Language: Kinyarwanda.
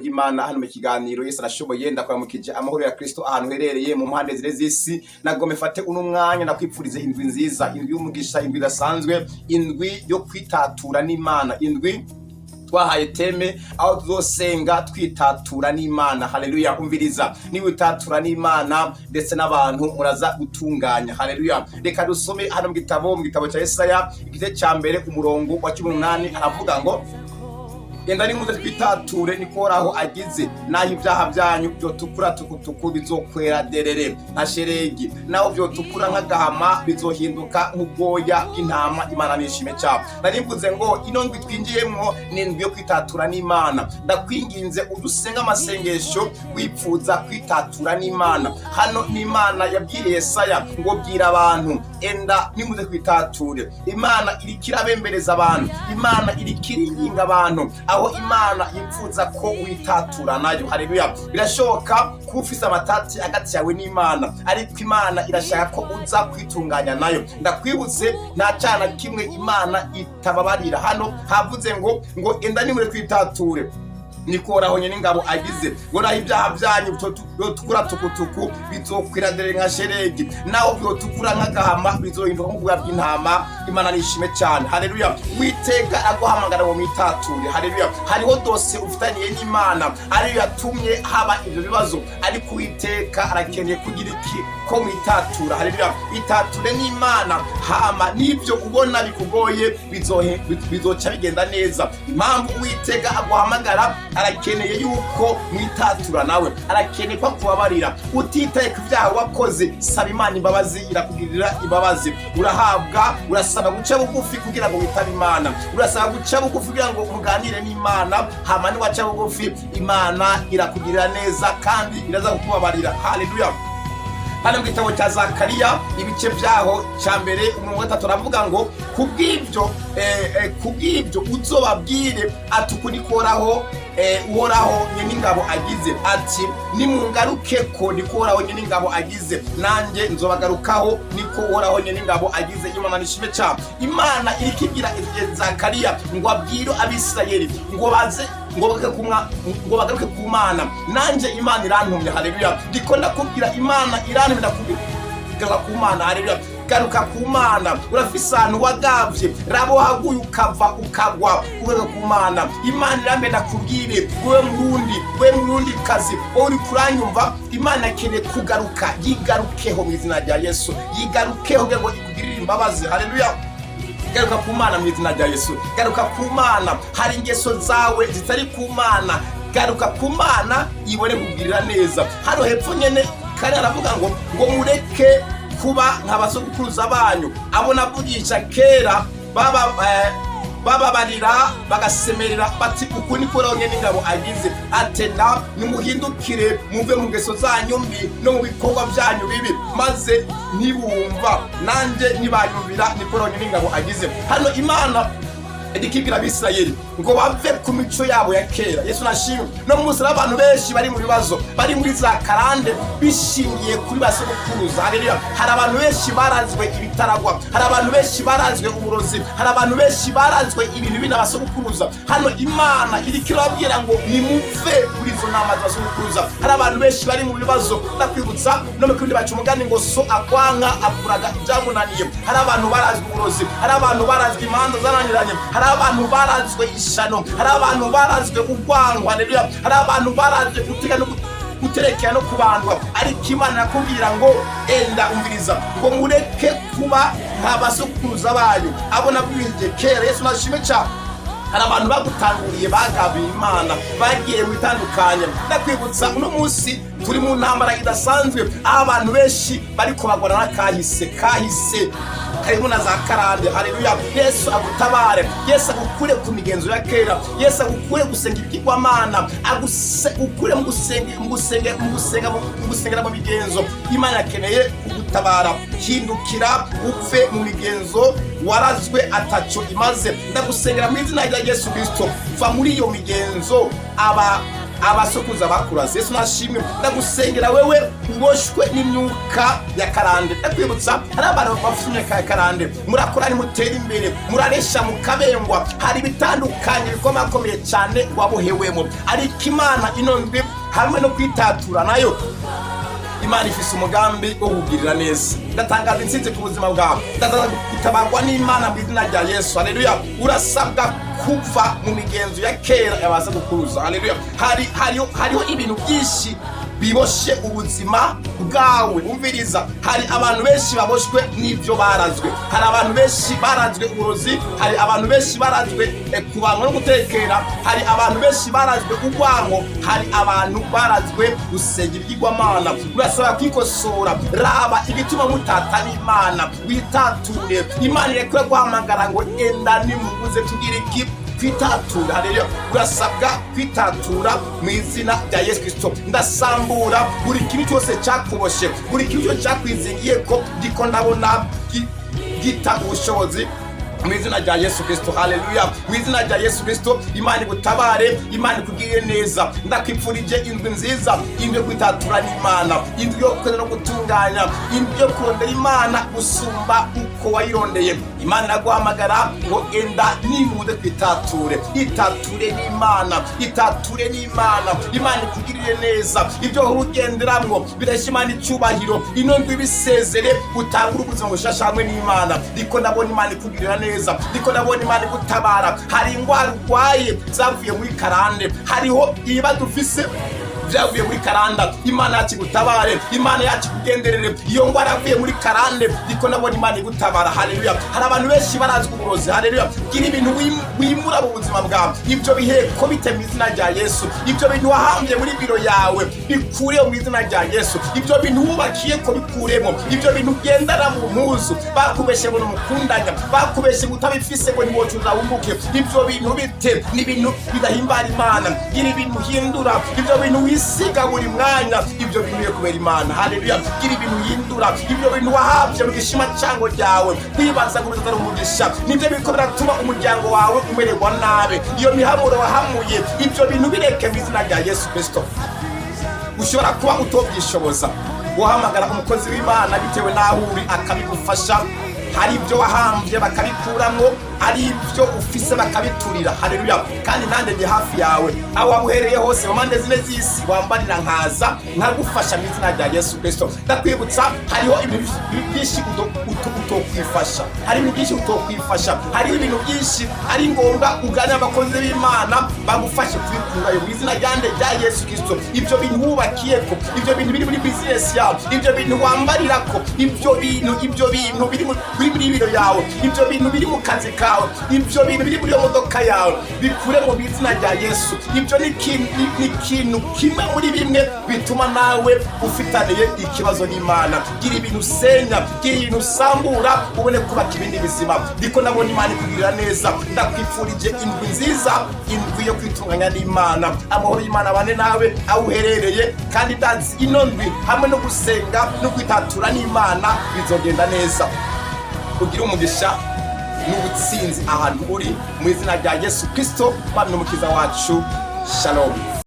Imana hano mu kiganiro Yesu arashoboye ndakuramukije amahoro ya Kristo ahantu herereye mu mpande zire z'isi nagome fate uno mwanya ndakwipfurize indwi nziza, indwi y'umugisha, indwi idasanzwe, indwi yo kwitatura n'Imana, indwi twahaye teme aho tuzosenga twitatura n'Imana. Haleluya. Umviriza, ni witatura n'Imana ndetse n'abantu muraza gutunganya. Haleluya. Reka dusome hano mu gitabo cya Yesaya igice cya mbere umurongo wa 18 aravuga ngo enda nimuze twitature nikoraho agize naho ibyaha byanyu byo tukura tukutuku bizokwera derere nka sheregi naho byo tukura nk'agahama bizohinduka nk'ubwoya bw'intama. Imana nishime cyane. Narimvuze ngo ino ndwi twinjiyemwo ni indwi yo kwitatura n'Imana. Ndakwinginze udusenga amasengesho wipfuza kwitatura n'Imana. Hano n'Imana yabwiye Yesaya ngo bwira abantu enda nimuze kwitature. Imana irikira bembereza abantu, Imana irikiringinga abantu aho Imana yipfuza ko witatura nayo. Haleluya. Birashoboka ko ufise amatati hagati yawe n'Imana, ariko Imana irashaka ko uza kwitunganya nayo. Ndakwibutse nta cana kimwe Imana itababarira. Hano havuze ngo enda nimure kwitature nikoraho nyene ingabo agize ngo naho ibyaha byanyu byo tukura tukutuku bizokwira dere nka sheregi naho byo tukura nk'agahama bizohinduka nk'ubwoya bw'intama. Imana nishime cyane. Haleluya. Witeka aguhamagara mu mitature. Haleluya. Hariho dose ufitaniye n'Imana ariyo yatumye haba ibyo bibazo, ariko Witeka arakeneye kugira iki ko mwitatura. Haleluya. Itature n'Imana hama nibyo ubona bikugoye bizoca bigenda neza. Impamvu Witeka aguhamagara arakeneye yuko mwitatura nawe, arakeneye ko kubabarira utitaye ku byaha wakoze. Saba Imana imbabazi, irakugirira imbabazi. Urahabwa, urasaba guca bugufi kugira ngo witabe Imana, urasaba guca bugufi kugira ngo umuganire n'Imana. Hama ni waca bugufi Imana irakugirira neza kandi iraza kukubabarira. Haleluya. Hano mu gitabo cya Zakariya ibice byaho cya mbere umurongo wa 3 aravuga ngo kubw'ibyo uzobabwire ati ukunikoraho uhoraho nyene ingabo agize, ati nimungaruke ko nikoraho nyene ingabo agize nanjye nzobagarukaho niko uhoraho nyene ingabo agize. Imana nishime cyane. Imana irikigira Zakariya ngo abwire Abisirayeli ngo baze ngo bagaruke ku Mana. Nanje Imana irantumye. Haleluya. Ndiko ndakubwira Imana irantumye ndakubwira garuka ku Mana. Haleluya. Garuka ku Mana. Urafise ahantu wagavye rabo haguye ukava ukagwa ugaruka ku Mana. Imana irambe ndakubwire we murundi kazi uri kuranyumva, Imana ikeneye kugaruka. Yigarukeho mu izina rya Yesu. Yigarukeho ngo ikugirire imbabazi. Haleluya. Garuka ku Mana mu izina rya Yesu. Garuka ku Mana. Hari ingeso zawe zitari ku Mana. Garuka ku Mana ibone kugirira neza. Hano hepfo nyene kare aravuga ngo mureke kuba nk'abasokuruza banyu abo navugisha kera bababarira bagasemerera bati uku niko ronye n'ingabo agize. Atenda nimuhindukire muve mu ngeso zanyu mbi no mu bikorwa byanyu bibi, maze nibumva nanje nibanyumvira niko ronye n'ingabo agize. Hano Imana edikibira Abisirayeli ngo bave ku mico yabo ya kera. Yesu nashimwe. No munsi abantu benshi bari mu bibazo, bari muri za karande bishingiye kuri basokuruza. Haleluya. Hari abantu benshi barazwe ibitaragwa, hari abantu benshi barazwe uburozi, hari abantu benshi barazwe ibintu bina basokuruza. Hano Imana irikirabwira ngo nimuve kuri izo nama zasokuruza. Hari abantu benshi bari mu bibazo. Ndakwibutsa no mukindi bacu umugani ngo so akwanka akuraga ibyamunaniye. Hari abantu barazwe uburozi, hari abantu barazwe imanza zananiranye, hari abantu barazwe ishano, hari abantu barazwe urwangwa. Haleluya. Hari abantu barazwe gutiga no guterekera no kubandwa, ariko Imana yakubwira ngo enda umviriza ngo mureke kuba nk'abasokuruza banyu abo nabwije kera. Yesu nashime cyane. Hari abantu bagutanguriye bagabiye Imana bagiye mwitandukanya. Ndakwibutsa uno munsi turi mu ntambara idasanzwe aho abantu benshi bariko bagwana n'akahise harimo na za karande. Haleluya. Yesu agutabare. Yesu agukure ku migenzo ya kera. Yesu agukure gusenga iby'Imana, agukure mu gusengera mu migenzo. Imana yakeneye kugutabara. Hindukira upfe mu migenzo warazwe ataco imaze. Ndagusengera mu izina rya Yesu Kristo. Va muri iyo migenzo abasokuza bakuraze. Yesu nashimwe, ndagusengera wewe uboshwe n'imyuka ya karande. Ndakwibutsa hari abantu bafite imyuka ya karande, murakora nimutera imbere, muraresha mukabengwa, hari bitandukanye bikomakomeye cyane wabohewemo, ariko Imana inondwe hamwe no kwitatura nayo. Imana ifise umugambi wo kugirira neza. Ndatangaza intsinzi ku buzima bwawe, ndatangaza gutabarwa n'Imana mu izina rya Yesu. Haleluya. Urasabwa kuva mu migenzo ya kera yabaza gukuruza. Haleluya. Hariho ibintu byinshi biboshe ubuzima bwawe. Umviriza, hari abantu benshi baboshwe n'ibyo barazwe, hari abantu benshi barazwe uburozi, hari abantu benshi barazwe kubanga no gutekera, hari abantu benshi barazwe urwango, hari abantu barazwe gusenga ibyigwamana. Urasaba kwikosora, raba igituma mutata n'Imana, witature. Imana irekure guhamagara ngo enda nimuguze tugire iki kwitatura. Haleluya. Urasabwa kwitatura mu izina rya Yesu Kristo. Ndasambura buri kintu cyose cyakuboshe, buri kintu cyose cyakwizingiye ko ndiko ndabona gita ubushobozi mu izina rya Yesu Kristo. Haleluya. Mu izina rya Yesu Kristo, Imana igutabare, Imana ikugirire neza. Ndakwifurije indwi nziza, indwi yo kwitatura n'Imana, indwi yo kwenda no gutunganya, indwi yo kurondera Imana gusumba uko wayirondeye. Imana iraguhamagara ngo enda nimuze kwitature. Itature n'Imana, itature n'Imana. Imana ikugirire neza, ibyo urugenderamwo birashya Imana icyubahiro. Ino ndwi bisezere, utangura ubuzima bushasha hamwe n'Imana. Ndiko ndabona Imana ikugirira neza, ndiko ndabona Imana igutabara. Hari ingwara urwaye zavuye muri karande, hariho ibibazo ufise byavuye muri karanda. Imana yakigutabare, Imana yakikugenderere. Iyo ngwara yavuye muri karande, ndiko ndabona Imana igutabara. Haleluya. Hari abantu benshi barazwe uburozi. Haleluya. Gira ibintu wimura mu buzima bwawe, ibyo biheko bite mu izina rya Yesu. Ibyo bintu wahambye muri biro yawe bikure mu izina rya Yesu. Ibyo bintu wubakiye ko bikuremo, ibyo bintu ugendana mu mpuzu bakubeshe ngo numukundanya, bakubeshe ngo utabifise ngo niwocuza wumbuke. Ibyo bintu bite ni ibintu bidahimbara Imana. Gira ibintu hindura, ibyo bintu siga buri mwanya, ibyo bintu yo kubera Imana. Haleluya. Gira ibintu hindura, ibyo bintu wahabye mu gishima cyango ryawe kwibaza ngo bizana umugisha, nibyo biko biratuma umuryango wawe umererwa nabe. Iyo mihamuro wahamuye, ibyo bintu bireke mu izina rya Yesu Kristo. Ushobora kuba utobyishoboza, uhamagara umukozi w'Imana bitewe n'aho uri akabigufasha. Hari ibyo wahambye bakabikuramwo, ari ibyo ufise bakabiturira. Haleluya. Kandi nande ndi hafi yawe, aho wabuhereye hose mu mpande zine z'isi, wambarira nkaza nkagufasha mu izina rya Yesu Kristo. Ndakwibutsa, hariho ibintu byinshi utokwifasha, hari ibintu byinshi utokwifasha, hari ibintu byinshi ari ngombwa ugana abakozi b'Imana bagufashe kubikurayo mu izina rya Yesu Kristo. Ibyo bintu wubakiyeko, ibyo bintu biri muri business yawe, ibyo bintu wambarirako, ibyo bintu biri muri biro yawe, ibyo bintu biri mu kazi kawe, ibyo bintu biri muri modoka yawe, bikure mu izina rya Yesu. Ibyo ni ikintu kimwe muri bimwe bituma nawe ufitaniye ikibazo n'Imana. Gira ibintu usenya, gira ibintu usambura, ubone kubaka ibindi bizima. Ndiko ndabona Imana ikugirira neza. Ndakwifurije indwi nziza, indwi yo kwitunganya n'Imana. Amahoro y'Imana abane nawe aho uherereye, kandi ndazi ino ndwi hamwe no gusenga no kwitatura n'Imana bizogenda neza. Ugira umugisha n'ubutsinzi ahantu uri mu izina rya Yesu Kristo, Bwana n'umukiza wacu. Shalom.